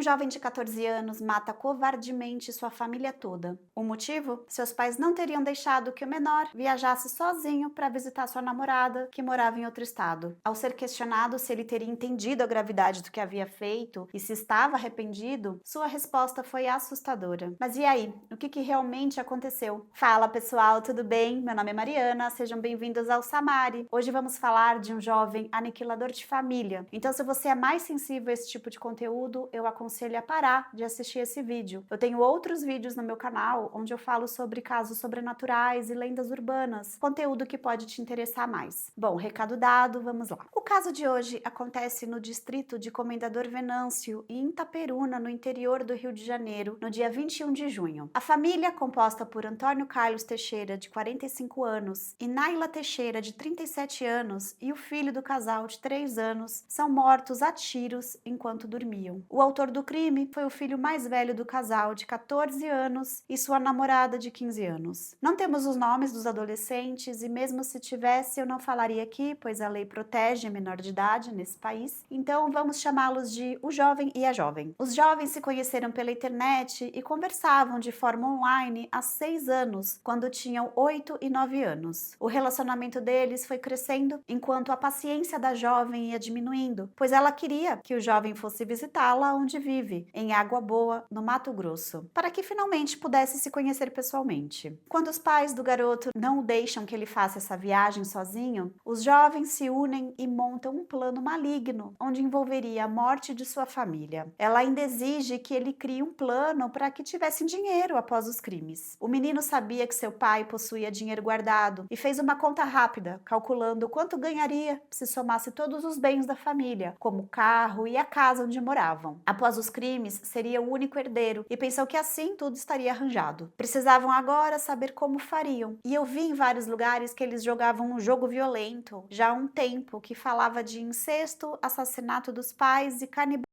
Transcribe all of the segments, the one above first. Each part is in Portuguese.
jovem de 14 anos mata covardemente sua família toda. O motivo? Seus pais não teriam deixado que o menor viajasse sozinho para visitar sua namorada, que morava em outro estado. Ao ser questionado se ele teria entendido a gravidade do que havia feito e se estava arrependido, sua resposta foi assustadora. Mas e aí? O que realmente aconteceu? Fala pessoal, tudo bem? Meu nome é Mariana, sejam bem-vindos ao Samari. Hoje vamos falar de um jovem aniquilador de família. Então, se você é mais sensível a esse tipo de conteúdo, eu aconselho a parar de assistir esse vídeo. Eu tenho outros vídeos no meu canal onde eu falo sobre casos sobrenaturais e lendas urbanas, conteúdo que pode te interessar mais. Bom, recado dado, vamos lá. O caso de hoje acontece no distrito de Comendador Venâncio, em Itaperuna, no interior do Rio de Janeiro, no dia 21 de junho. A família, composta por Antônio Carlos Teixeira, de 45 anos, e Naila Teixeira, de 37 anos, e o filho do casal, de 3 anos, são mortos a tiros enquanto dormiam. O autor do crime foi o filho mais velho do casal, de 14 anos, e sua namorada, de 15 anos. Não temos os nomes dos adolescentes e mesmo se tivesse, eu não falaria aqui, pois a lei protege a menor de idade nesse país. Então vamos chamá-los de o jovem e a jovem. Os jovens se conheceram pela internet e conversavam de forma online há 6 anos, quando tinham 8 e 9 anos. O relacionamento deles foi crescendo enquanto a paciência da jovem ia diminuindo, pois ela queria que o jovem fosse visitá-la onde vive, em Água Boa, no Mato Grosso, para que finalmente pudesse se conhecer pessoalmente. Quando os pais do garoto não o deixam que ele faça essa viagem sozinho, os jovens se unem e montam um plano maligno, onde envolveria a morte de sua família. Ela ainda exige que ele crie um plano para que tivessem dinheiro após os crimes. O menino sabia que seu pai possuía dinheiro guardado e fez uma conta rápida, calculando quanto ganharia se somasse todos os bens da família, como o carro e a casa onde moravam. Após os crimes, seria o único herdeiro e pensou que assim tudo estaria arranjado. Precisavam agora saber como fariam. E eu vi em vários lugares que eles jogavam um jogo violento já há um tempo que falava de incesto, assassinato dos pais e canibalismo.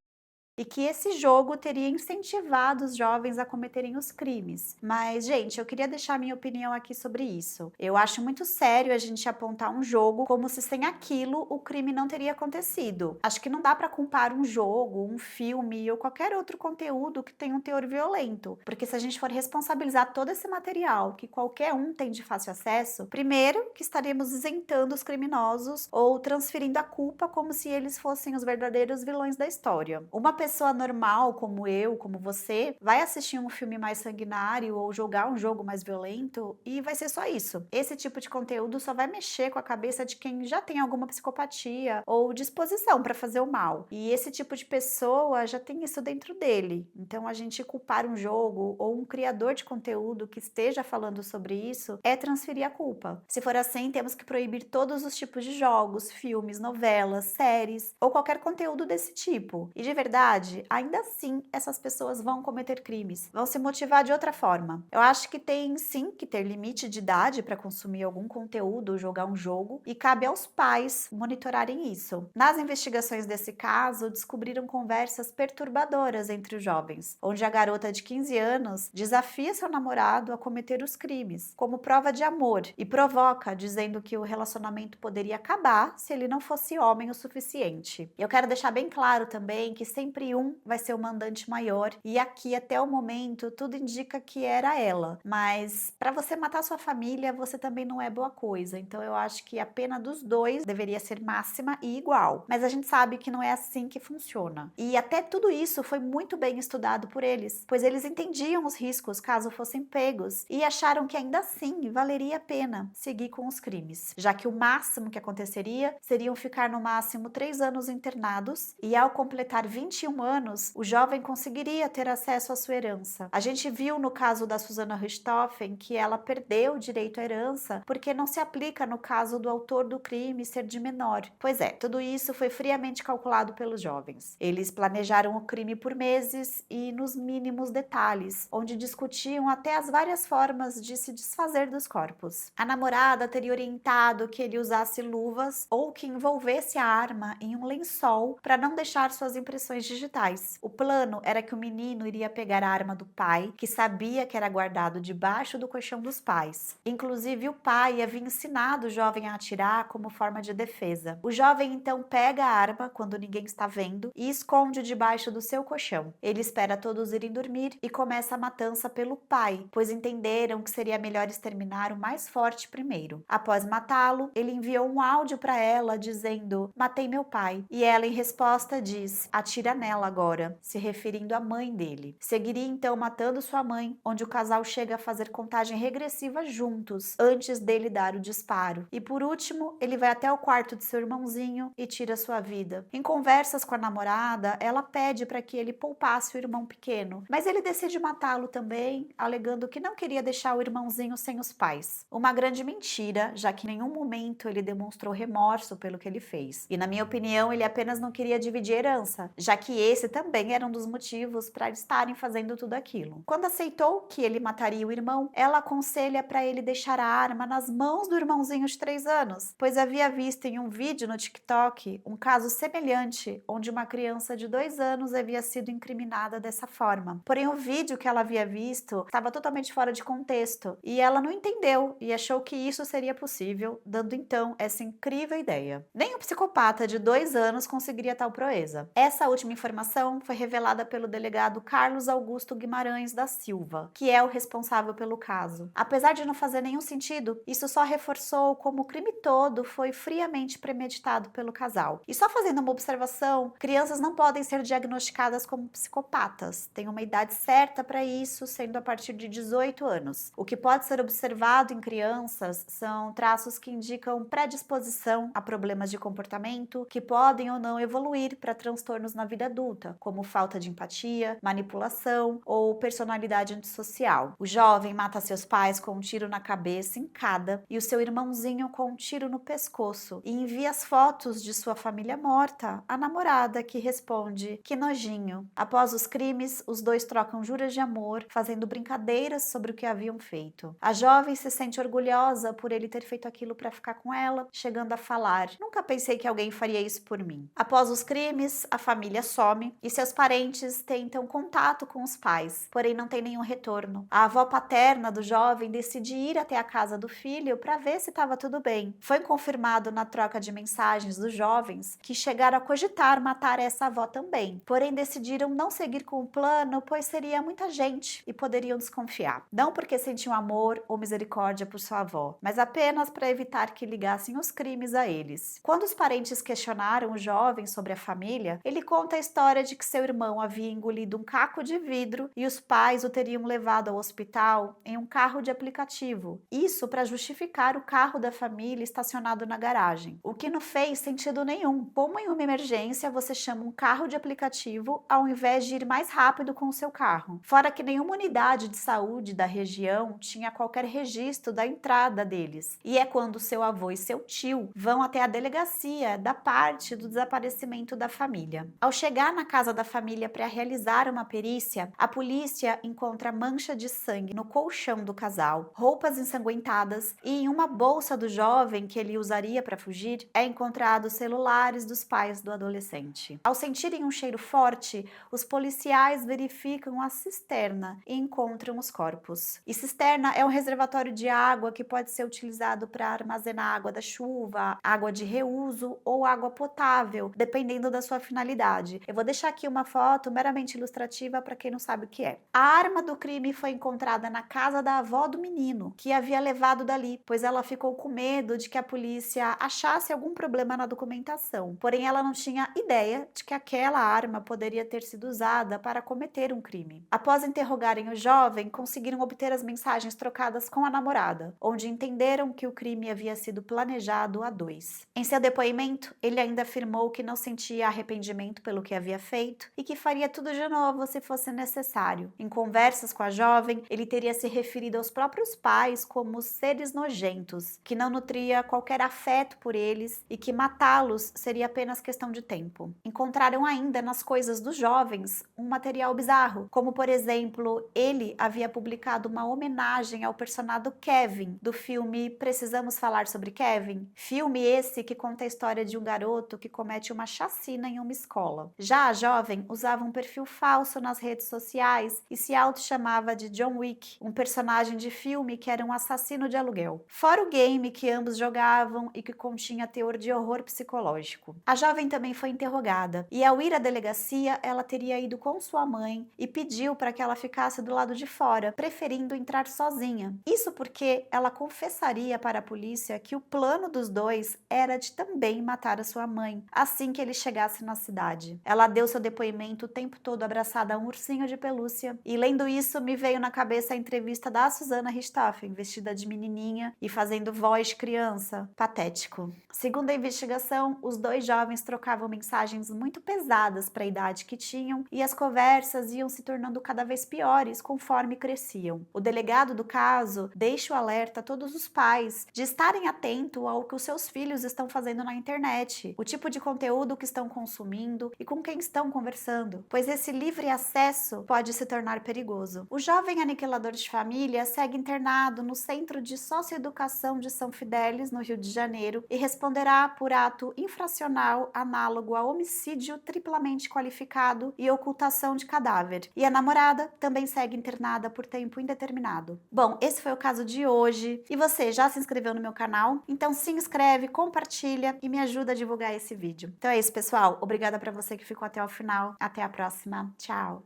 E que esse jogo teria incentivado os jovens a cometerem os crimes. Mas, gente, eu queria deixar minha opinião aqui sobre isso. Eu acho muito sério a gente apontar um jogo como se sem aquilo o crime não teria acontecido. Acho que não dá para culpar um jogo, um filme ou qualquer outro conteúdo que tenha um teor violento. Porque se a gente for responsabilizar todo esse material que qualquer um tem de fácil acesso, primeiro que estaremos isentando os criminosos ou transferindo a culpa como se eles fossem os verdadeiros vilões da história. Uma pessoa normal como eu, como você, vai assistir um filme mais sanguinário ou jogar um jogo mais violento e vai ser só isso. Esse tipo de conteúdo só vai mexer com a cabeça de quem já tem alguma psicopatia ou disposição para fazer o mal. E esse tipo de pessoa já tem isso dentro dele. Então a gente culpar um jogo ou um criador de conteúdo que esteja falando sobre isso é transferir a culpa. Se for assim, temos que proibir todos os tipos de jogos, filmes, novelas, séries ou qualquer conteúdo desse tipo. E de verdade, ainda assim, essas pessoas vão cometer crimes, vão se motivar de outra forma. Eu acho que tem sim que ter limite de idade para consumir algum conteúdo, jogar um jogo, e cabe aos pais monitorarem isso. Nas investigações desse caso, descobriram conversas perturbadoras entre os jovens, onde a garota de 15 anos desafia seu namorado a cometer os crimes, como prova de amor, e provoca, dizendo que o relacionamento poderia acabar se ele não fosse homem o suficiente. Eu quero deixar bem claro também que sempre um vai ser o mandante maior, e aqui até o momento tudo indica que era ela, mas para você matar sua família você também não é boa coisa, então eu acho que a pena dos dois deveria ser máxima e igual, mas a gente sabe que não é assim que funciona, e até tudo isso foi muito bem estudado por eles, pois eles entendiam os riscos caso fossem pegos e acharam que ainda assim valeria a pena seguir com os crimes, já que o máximo que aconteceria seriam ficar no máximo 3 anos internados e ao completar 21 anos, o jovem conseguiria ter acesso à sua herança. A gente viu no caso da Susana Richthofen que ela perdeu o direito à herança porque não se aplica no caso do autor do crime ser de menor. Pois é, tudo isso foi friamente calculado pelos jovens. Eles planejaram o crime por meses e nos mínimos detalhes, onde discutiam até as várias formas de se desfazer dos corpos. A namorada teria orientado que ele usasse luvas ou que envolvesse a arma em um lençol para não deixar suas impressões digitais digitais. O plano era que o menino iria pegar a arma do pai, que sabia que era guardado debaixo do colchão dos pais. Inclusive, o pai havia ensinado o jovem a atirar como forma de defesa. O jovem então pega a arma quando ninguém está vendo e esconde debaixo do seu colchão. Ele espera todos irem dormir e começa a matança pelo pai, pois entenderam que seria melhor exterminar o mais forte primeiro. Após matá-lo, ele enviou um áudio para ela dizendo: "Matei meu pai." E ela, em resposta, diz: "Atira nela agora", se referindo à mãe dele. Seguiria então matando sua mãe, onde o casal chega a fazer contagem regressiva juntos, antes dele dar o disparo. E por último, ele vai até o quarto de seu irmãozinho e tira sua vida. Em conversas com a namorada, ela pede para que ele poupasse o irmão pequeno, mas ele decide matá-lo também, alegando que não queria deixar o irmãozinho sem os pais. Uma grande mentira, já que em nenhum momento ele demonstrou remorso pelo que ele fez. E na minha opinião, ele apenas não queria dividir herança, já que esse também era um dos motivos para estarem fazendo tudo aquilo. Quando aceitou que ele mataria o irmão, ela aconselha para ele deixar a arma nas mãos do irmãozinho de 3 anos, pois havia visto em um vídeo no TikTok um caso semelhante, onde uma criança de 2 anos havia sido incriminada dessa forma. Porém, o vídeo que ela havia visto estava totalmente fora de contexto e ela não entendeu e achou que isso seria possível, dando então essa incrível ideia. Nem um psicopata de 2 anos conseguiria tal proeza. Essa última informação foi revelada pelo delegado Carlos Augusto Guimarães da Silva, que é o responsável pelo caso. Apesar de não fazer nenhum sentido, isso só reforçou como o crime todo foi friamente premeditado pelo casal. E só fazendo uma observação, crianças não podem ser diagnosticadas como psicopatas. Tem uma idade certa para isso, sendo a partir de 18 anos. O que pode ser observado em crianças são traços que indicam predisposição a problemas de comportamento que podem ou não evoluir para transtornos na vida adulta, como falta de empatia, manipulação ou personalidade antissocial. O jovem mata seus pais com um tiro na cabeça em cada e o seu irmãozinho com um tiro no pescoço e envia as fotos de sua família morta à namorada, que responde: "Que nojinho." Após os crimes, os dois trocam juras de amor, fazendo brincadeiras sobre o que haviam feito. A jovem se sente orgulhosa por ele ter feito aquilo para ficar com ela, chegando a falar: "Nunca pensei que alguém faria isso por mim." Após os crimes, a família some e seus parentes tentam contato com os pais, porém não tem nenhum retorno. A avó paterna do jovem decide ir até a casa do filho para ver se estava tudo bem. Foi confirmado na troca de mensagens dos jovens que chegaram a cogitar matar essa avó também, porém decidiram não seguir com o plano, pois seria muita gente e poderiam desconfiar. Não porque sentiam amor ou misericórdia por sua avó, mas apenas para evitar que ligassem os crimes a eles. Quando os parentes questionaram o jovem sobre a família, ele conta a história de que seu irmão havia engolido um caco de vidro e os pais o teriam levado ao hospital em um carro de aplicativo. Isso para justificar o carro da família estacionado na garagem, o que não fez sentido nenhum. Como em uma emergência você chama um carro de aplicativo ao invés de ir mais rápido com o seu carro? Fora que nenhuma unidade de saúde da região tinha qualquer registro da entrada deles. E é quando seu avô e seu tio vão até a delegacia da parte do desaparecimento da família. Ao chegar na casa da família para realizar uma perícia, a polícia encontra mancha de sangue no colchão do casal, roupas ensanguentadas e em uma bolsa do jovem que ele usaria para fugir, é encontrado os celulares dos pais do adolescente. Ao sentirem um cheiro forte, os policiais verificam a cisterna e encontram os corpos. E cisterna é um reservatório de água que pode ser utilizado para armazenar água da chuva, água de reuso ou água potável, dependendo da sua finalidade. Eu vou deixar aqui uma foto meramente ilustrativa para quem não sabe o que é. A arma do crime foi encontrada na casa da avó do menino, que havia levado dali, pois ela ficou com medo de que a polícia achasse algum problema na documentação. Porém, ela não tinha ideia de que aquela arma poderia ter sido usada para cometer um crime. Após interrogarem o jovem, conseguiram obter as mensagens trocadas com a namorada, onde entenderam que o crime havia sido planejado a dois. Em seu depoimento, ele ainda afirmou que não sentia arrependimento pelo que havia feito e que faria tudo de novo se fosse necessário. Em conversas com a jovem, ele teria se referido aos próprios pais como seres nojentos, que não nutria qualquer afeto por eles e que matá-los seria apenas questão de tempo. Encontraram ainda nas coisas dos jovens um material bizarro, como por exemplo, ele havia publicado uma homenagem ao personagem Kevin, do filme Precisamos Falar sobre Kevin? Filme esse que conta a história de um garoto que comete uma chacina em uma escola. Já Já a jovem usava um perfil falso nas redes sociais e se auto-chamava de John Wick, um personagem de filme que era um assassino de aluguel. Fora o game que ambos jogavam e que continha teor de horror psicológico. A jovem também foi interrogada e, ao ir à delegacia, ela teria ido com sua mãe e pediu para que ela ficasse do lado de fora, preferindo entrar sozinha. Isso porque ela confessaria para a polícia que o plano dos dois era de também matar a sua mãe, assim que ele chegasse na cidade. Ela deu seu depoimento o tempo todo abraçada a um ursinho de pelúcia, e lendo isso me veio na cabeça a entrevista da Susana Richthofen, vestida de menininha e fazendo voz de criança. Patético. Segundo a investigação, os dois jovens trocavam mensagens muito pesadas para a idade que tinham e as conversas iam se tornando cada vez piores conforme cresciam. O delegado do caso deixa o alerta a todos os pais de estarem atentos ao que os seus filhos estão fazendo na internet, o tipo de conteúdo que estão consumindo e com quem estão conversando, pois esse livre acesso pode se tornar perigoso. O jovem aniquilador de família segue internado no Centro de Socioeducação de São Fidélis, no Rio de Janeiro, e responderá por ato infracional análogo a homicídio triplamente qualificado e ocultação de cadáver. E a namorada também segue internada por tempo indeterminado. Bom, esse foi o caso de hoje. E você já se inscreveu no meu canal? Então se inscreve, compartilha e me ajuda a divulgar esse vídeo. Então é isso, pessoal. Obrigada para você que ficou até o final. Até a próxima. Tchau!